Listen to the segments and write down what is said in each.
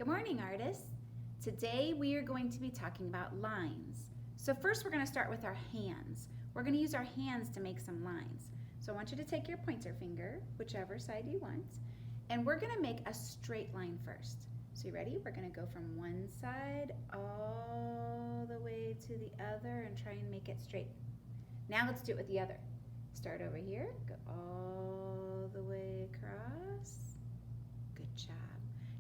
morning, artists. Today we are going to be talking about lines. So first we're going to start with our hands. We're going to use our hands to make some lines. So I want you to take your pointer finger, whichever side you want, and we're going to make a straight line first. So you ready? We're going to go from one side all the way to the other and try and make it straight. Now let's do it with the other. Start over here, go all the way across. Good job.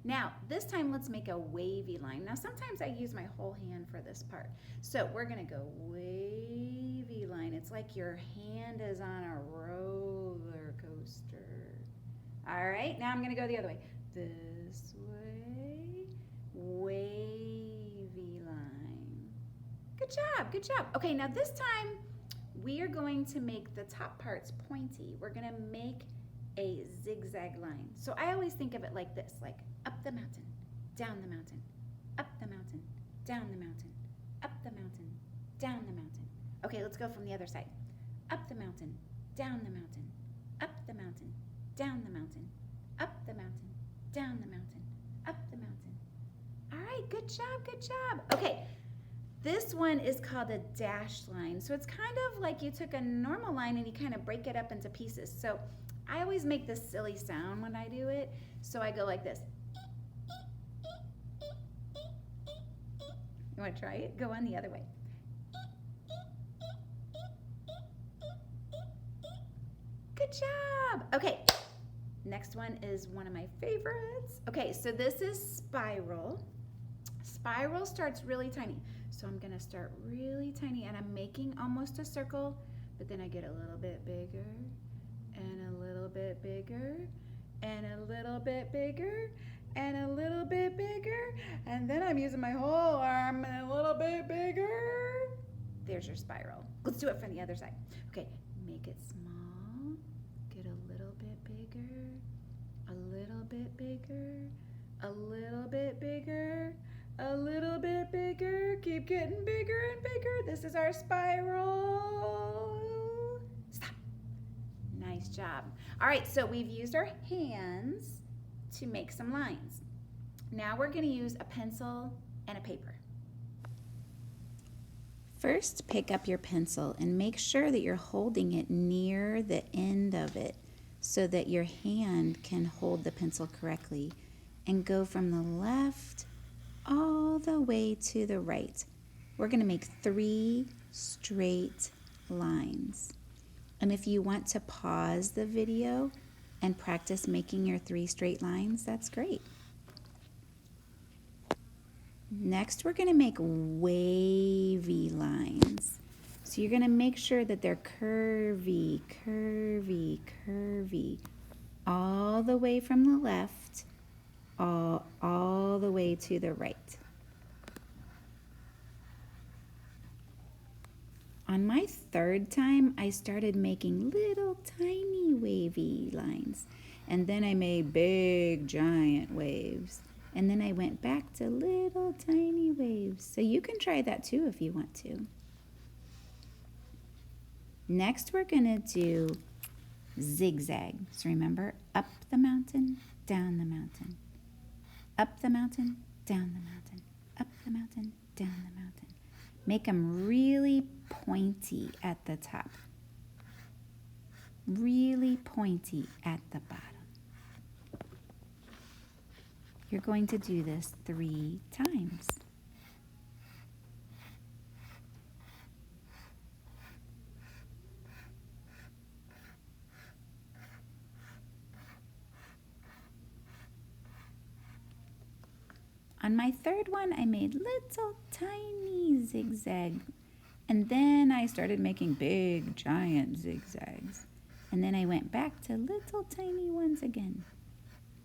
Now, this time let's make a wavy line. Now, sometimes I use my whole hand for this part. So we're gonna go wavy line. It's like your hand is on a roller coaster. All right, now I'm gonna go the other way. This way, wavy line. Good job, good job. Okay, now this time we are going to make the top parts pointy. We're gonna make a zigzag line. So I always think of it like this, like up the mountain, down the mountain, up the mountain, down the mountain, up the mountain, down the mountain. Okay, let's go from the other side. Up the mountain, down the mountain, up the mountain, down the mountain, up the mountain, down the mountain, up the mountain. All right, good job, good job. Okay, this one is called a dashed line. So it's kind of like you took a normal line and you kind of break it up into pieces. So I always make this silly sound when I do it. So I go like this. You want to try it? Go on the other way. Good job. Okay, next one is one of my favorites. Okay, so this is spiral. Spiral starts really tiny. So I'm gonna start really tiny and I'm making almost a circle, but then I get a little bit bigger and a little bit bigger and a little bit bigger and a little bit bigger, and then I'm using my whole arm and a little bit bigger. There's your spiral. Let's do it from the other side. Okay, make it small, get a little bit bigger, a little bit bigger, a little bit bigger, a little bit bigger, keep getting bigger and bigger. This is our spiral. Stop. Nice job. All right, so we've used our hands to make some lines. Now we're going to use a pencil and a paper. First, pick up your pencil and make sure that you're holding it near the end of it so that your hand can hold the pencil correctly, and go from the left all the way to the right. We're going to make 3 straight lines. And if you want to pause the video and practice making your 3 straight lines, that's great. Next, we're going to make wavy lines. So you're going to make sure that they're curvy, curvy, curvy, all the way from the left, all the way to the right. On my 3rd time, I started making little tiny wavy lines, and then I made big giant waves, and then I went back to little tiny waves. So you can try that too if you want to. Next, we're gonna do zigzag. So remember, up the mountain, down the mountain, up the mountain, down the mountain, up the mountain, down the mountain. Make them really pointy at the top, really pointy at the bottom. You're going to do this 3 times. On my 3rd one, I made little tiny zigzag, and then I started making big giant zigzags, and then I went back to little tiny ones again.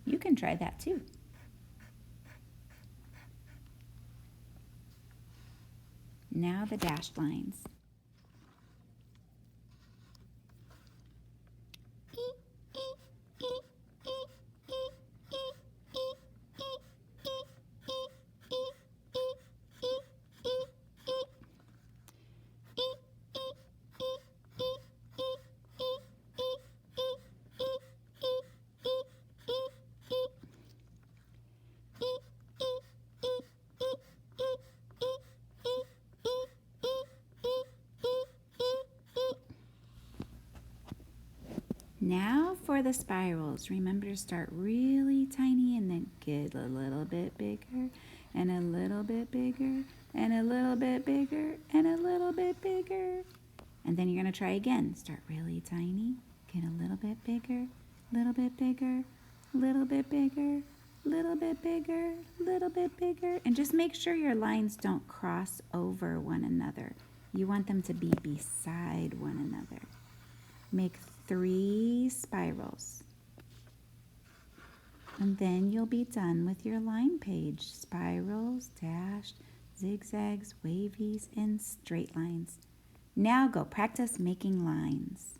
You can try that too. Now the dashed lines. Now for the spirals. Remember to start really tiny and then get a little bit bigger and a little bit bigger and a little bit bigger and a little bit bigger. And then you're going to try again. Start really tiny, get a little bit bigger, little bit bigger, little bit bigger, little bit bigger, little bit bigger. And just make sure your lines don't cross over one another. You want them to be beside one another. Make 3 spirals. And then you'll be done with your line page. Spirals, dashed, zigzags, wavies, and straight lines. Now go practice making lines.